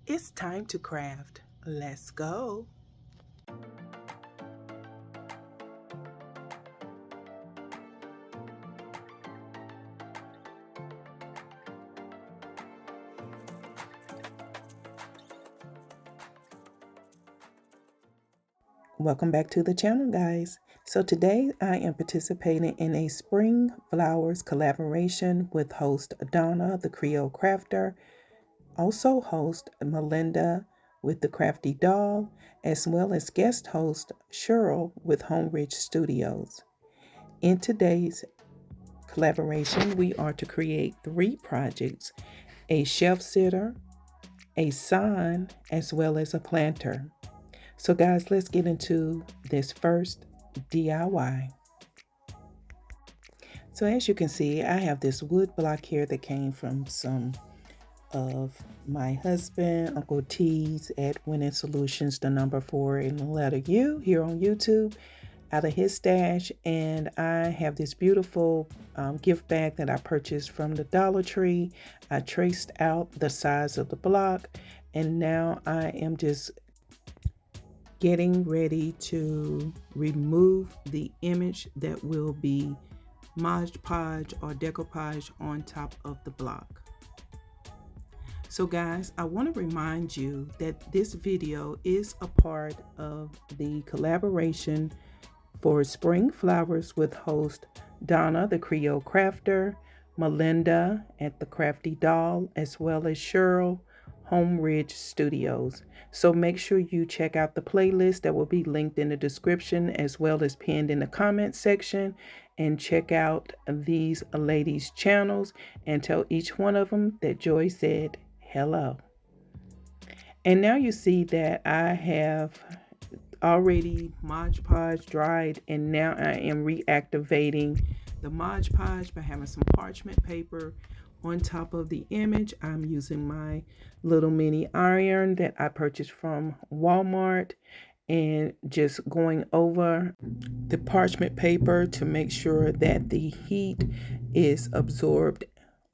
It's time to craft. Let's go. Welcome back to the channel, guys. So today I am participating in a spring flowers collaboration with host Donna, the Creole Crafter, also host Malinda with the Crafty Doll, as well as guest host Cheryl with Home Ridge Studios. In today's collaboration, we are to create 3 projects: a shelf sitter, a sign, as well as a planter. So guys, let's get into this first DIY. So as you can see, I have this wood block here that came from some of my husband, Uncle T's at Winning Solutions, the number 4 in the letter U here on YouTube, out of his stash. And I have this beautiful gift bag that I purchased from the Dollar Tree. I traced out the size of the block, and now I am just getting ready to remove the image that will be Mod Podge or decoupage on top of the block. So guys, I want to remind you that this video is a part of the collaboration for Spring Flowers with host Donna, the Creole Crafter, Malinda at the Crafty Doll, as well as Cheryl, Home Ridge Studios. So make sure you check out the playlist that will be linked in the description as well as pinned in the comment section, and check out these ladies' channels and tell each one of them that Joy said hello. And now you see that I have already Mod Podge dried, and now I am reactivating the Mod Podge by having some parchment paper on top of the image. I'm using my little mini iron that I purchased from Walmart and just going over the parchment paper to make sure that the heat is absorbed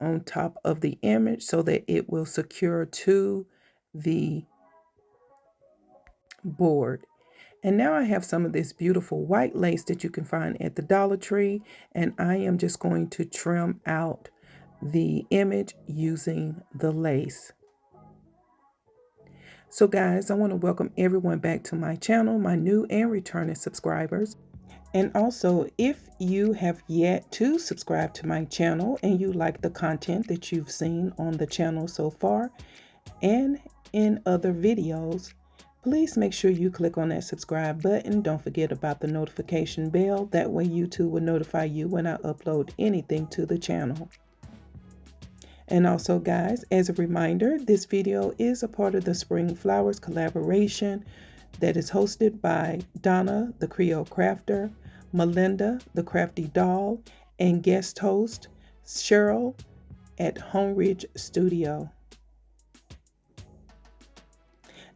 on top of the image so that it will secure to the board. And now I have some of this beautiful white lace that you can find at the Dollar Tree, and I am just going to trim out the image using the lace. So guys, I want to welcome everyone back to my channel, my new and returning subscribers. And also, if you have yet to subscribe to my channel and you like the content that you've seen on the channel so far and in other videos, please make sure you click on that subscribe button. Don't forget about the notification bell. That way YouTube will notify you when I upload anything to the channel. And also guys, as a reminder, this video is a part of the Spring Flowers collaboration that is hosted by Donna, the Creole Crafter, Malinda, the Crafty Doll, and guest host Cheryl at Home Ridge Studio.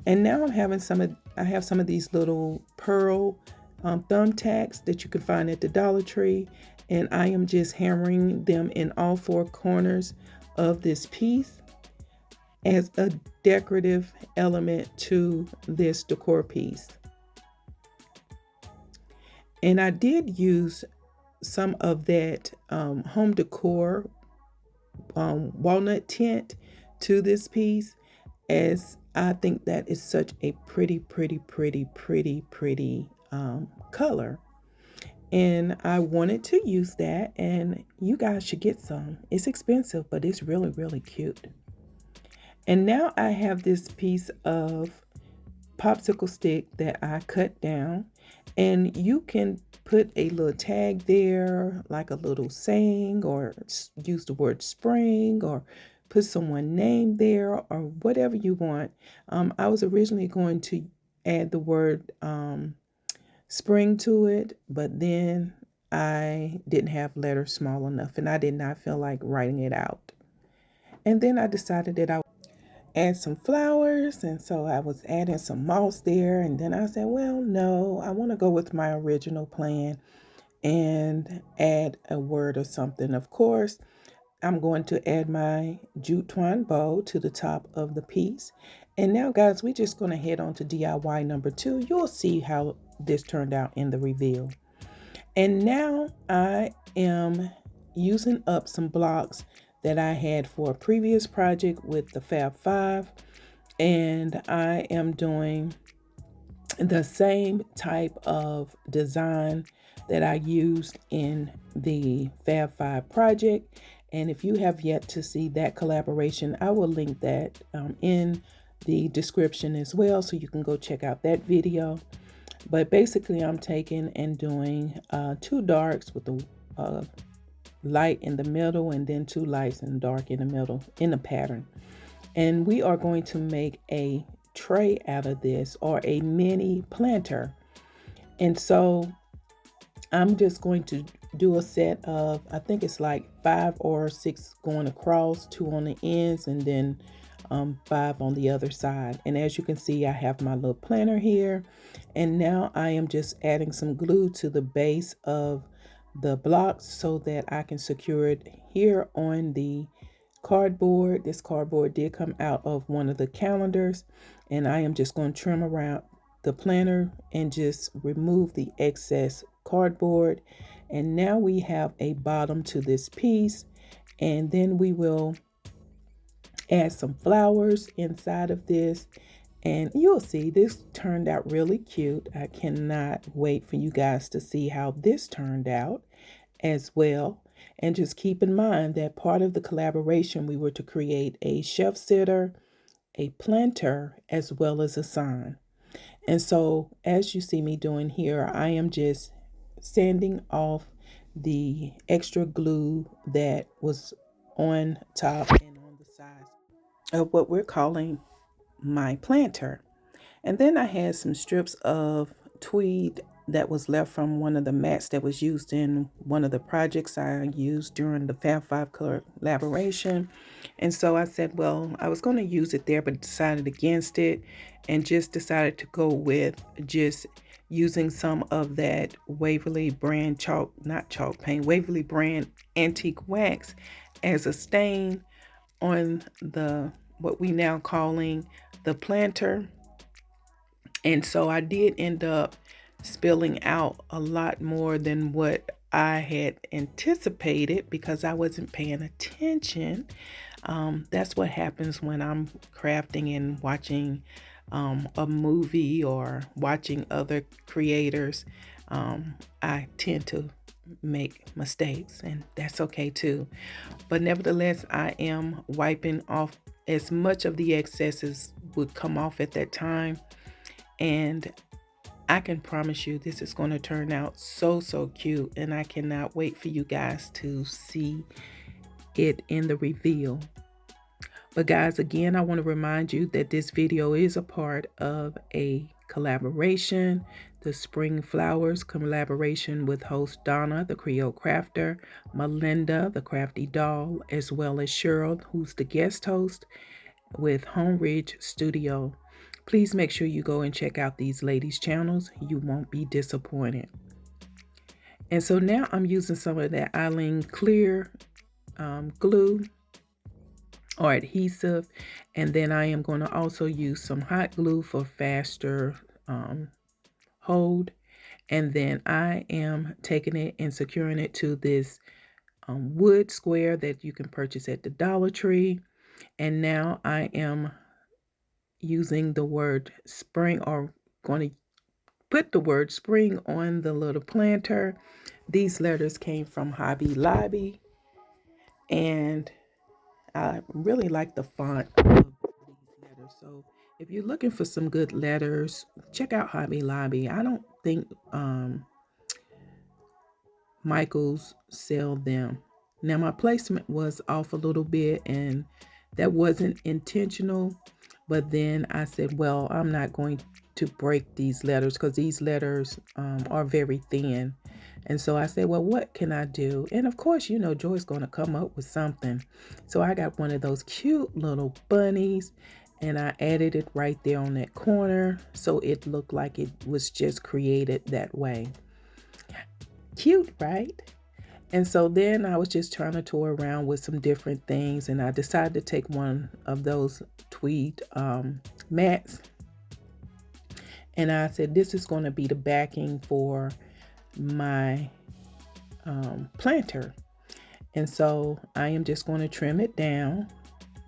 And now I have some of these little pearl thumbtacks that you can find at the Dollar Tree, and I am just hammering them in all 4 corners of this piece as a decorative element to this decor piece. And I did use some of that home decor walnut tint to this piece, as I think that is such a pretty color. And I wanted to use that, and you guys should get some. It's expensive, but it's really cute. And now I have this piece of popsicle stick that I cut down, and you can put a little tag there, like a little saying, or use the word spring, or put someone's name there, or whatever you want. I was originally going to add the word spring to it, but then I didn't have letters small enough, and I did not feel like writing it out. And then I decided that I would add some flowers, and so I was adding some moss there, and then I said, well, no, I want to go with my original plan and add a word or something. Of course, I'm going to add my jute twine bow to the top of the piece. And now, guys, we're just going to head on to DIY number 2. You'll see how this turned out in the reveal. And now I am using up some blocks that I had for a previous project with the Fab 5. And I am doing the same type of design that I used in the Fab 5 project. And if you have yet to see that collaboration, I will link that in the description as well, so you can go check out that video. But basically, I'm taking and doing 2 darks with the light in the middle, and then 2 lights and dark in the middle in the pattern. And we are going to make a tray out of this, or a mini planter. And so I'm just going to do a set of, I think it's like 5 or 6 going across, 2 on the ends, and then 5 on the other side. And as you can see, I have my little planter here. And now I am just adding some glue to the base of the blocks so that I can secure it here on the cardboard. This cardboard did come out of one of the calendars, and I am just going to trim around the planter and just remove the excess cardboard. And now we have a bottom to this piece, and then we will add some flowers inside of this, and you'll see this turned out really cute. I cannot wait for you guys to see how this turned out as well. And just keep in mind that part of the collaboration, we were to create a shelf sitter, a planter, as well as a sign. And so as you see me doing here, I am just sanding off the extra glue that was on top and on the sides of what we're calling my planter. And then I had some strips of tweed that was left from one of the mats that was used in one of the projects I used during the Fab 5 collaboration. And so I said, well, I was going to use it there, but decided against it, and just decided to go with just using some of that Waverly brand Waverly brand antique wax as a stain on the what we now calling the planter. And so I did end up spilling out a lot more than what I had anticipated because I wasn't paying attention. That's what happens when I'm crafting and watching a movie or watching other creators. I tend to make mistakes, and that's okay too. But nevertheless, I am wiping off as much of the excesses would come off at that time. And I can promise you this is going to turn out so cute, and I cannot wait for you guys to see it in the reveal. But guys, again, I want to remind you that this video is a part of a collaboration, the Spring Flowers collaboration with host Donna, the Creole Crafter, Malinda, the Crafty Doll, as well as Cheryl, who's the guest host with Home Ridge Studio. Please make sure you go and check out these ladies' channels. You won't be disappointed. And so now I'm using some of that Eileen Clear glue or adhesive, and then I am going to also use some hot glue for faster hold. And then I am taking it and securing it to this wood square that you can purchase at the Dollar Tree. And now I am using the word spring, or going to put the word spring on the little planter. These letters came from Hobby Lobby, and I really like the font of these letters. So if you're looking for some good letters, check out Hobby Lobby. I don't think Michaels sell them. Now my placement was off a little bit, and that wasn't intentional. But then I said, well, I'm not going to break these letters because these letters are very thin. And so I said, well, what can I do? And of course, you know, Joy's going to come up with something. So I got one of those cute little bunnies, and I added it right there on that corner. So it looked like it was just created that way. Cute, right? And so then I was just trying to toy around with some different things, and I decided to take one of those tweed mats, and I said this is going to be the backing for my planter. And so I am just going to trim it down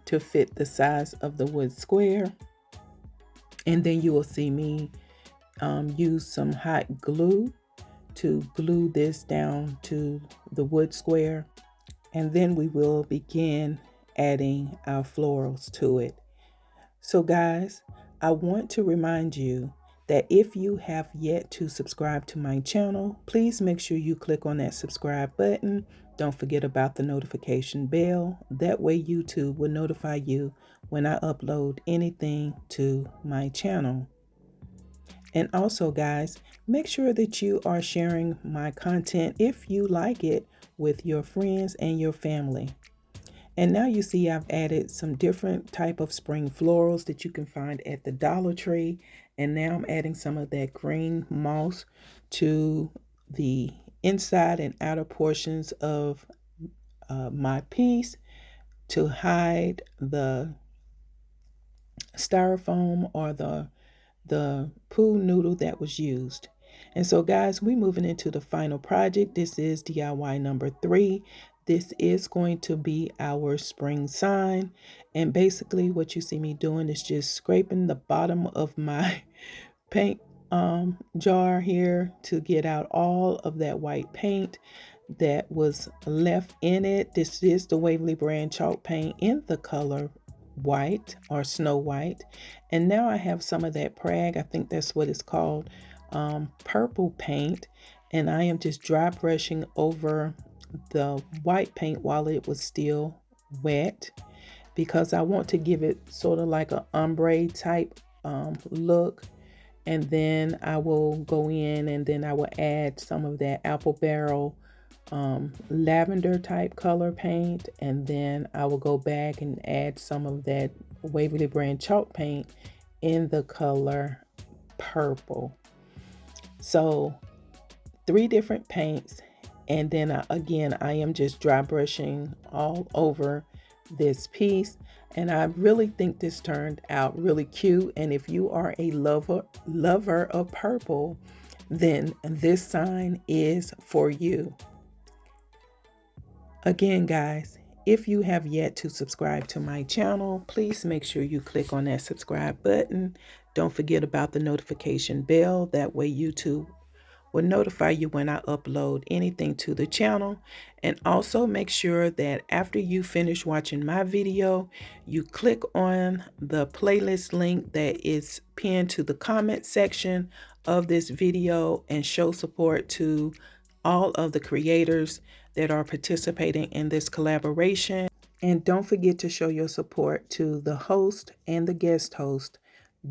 to fit the size of the wood square, and then you will see me use some hot glue to glue this down to the wood square, and then we will begin adding our florals to it. So guys, I want to remind you that if you have yet to subscribe to my channel, please make sure you click on that subscribe button. Don't forget about the notification bell. That way YouTube will notify you when I upload anything to my channel. And also guys, make sure that you are sharing my content if you like it with your friends and your family. And now you see I've added some different type of spring florals that you can find at the Dollar Tree. And now I'm adding some of that green moss to the inside and outer portions of my piece to hide the styrofoam or the pool noodle that was used. And so guys, we're moving into the final project. This is DIY number 3. This is going to be our spring sign. And basically what you see me doing is just scraping the bottom of my paint jar here to get out all of that white paint that was left in it. This is the Waverly brand chalk paint in the color white or snow white. And now I have some of that Prague, I think that's what it's called, purple paint, and I am just dry brushing over the white paint while it was still wet, because I want to give it sort of like an ombre type look. And then I will go in and then I will add some of that apple barrel lavender type color paint, and then I will go back and add some of that Waverly brand chalk paint in the color purple. So 3 different paints, and then again I am just dry brushing all over this piece, and I really think this turned out really cute. And if you are a lover of purple, then this sign is for you. Again guys, if you have yet to subscribe to my channel, please make sure you click on that subscribe button. Don't forget about the notification bell. That way YouTube will notify you when I upload anything to the channel. And also make sure that after you finish watching my video, you click on the playlist link that is pinned to the comment section of this video and show support to all of the creators that are participating in this collaboration. And don't forget to show your support to the host and the guest host,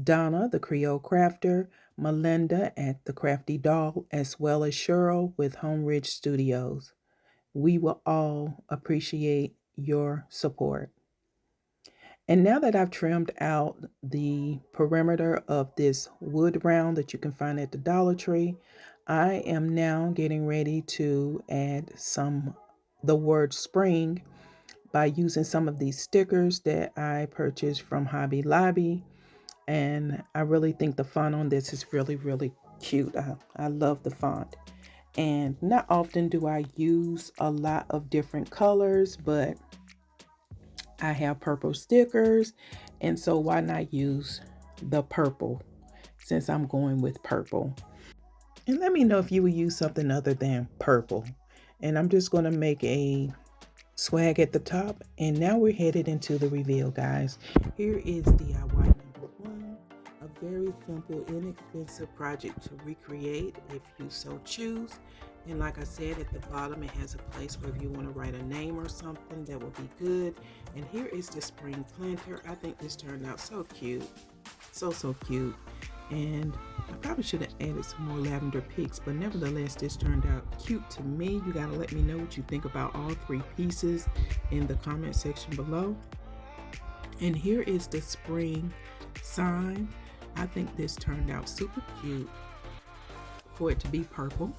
Donna, the Creole Crafter, Malinda at the Crafty Doll, as well as Cheryl with Home Ridge Studios. We will all appreciate your support. And now that I've trimmed out the perimeter of this wood round that you can find at the Dollar Tree, I am now getting ready to add the word spring by using some of these stickers that I purchased from Hobby Lobby. And I really think the font on this is really, really cute. I love the font. And not often do I use a lot of different colors, but I have purple stickers, and so why not use the purple since I'm going with purple. And let me know if you would use something other than purple. And I'm just going to make a swag at the top, and now we're headed into the reveal, guys. Here is DIY number 1, a very simple, inexpensive project to recreate if you so choose. And like I said, at the bottom it has a place where if you want to write a name or something, that would be good. And here is the spring planter. I think this turned out so cute, so cute. And I probably should have added some more lavender picks, but nevertheless this turned out cute to me. You gotta let me know what you think about all 3 pieces in the comment section below. And here is the spring sign. I think this turned out super cute for it to be purple.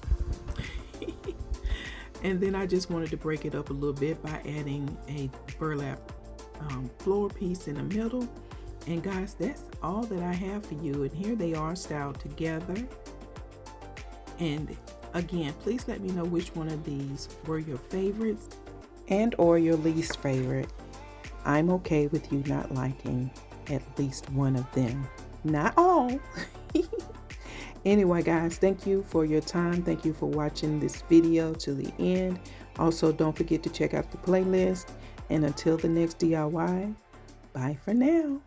And then I just wanted to break it up a little bit by adding a burlap floor piece in the middle. And guys, that's all that I have for you. And here they are styled together. And again, please let me know which one of these were your favorites and or your least favorite. I'm okay with you not liking at least one of them. Not all. Anyway, guys, thank you for your time. Thank you for watching this video to the end. Also, don't forget to check out the playlist. And until the next DIY, bye for now.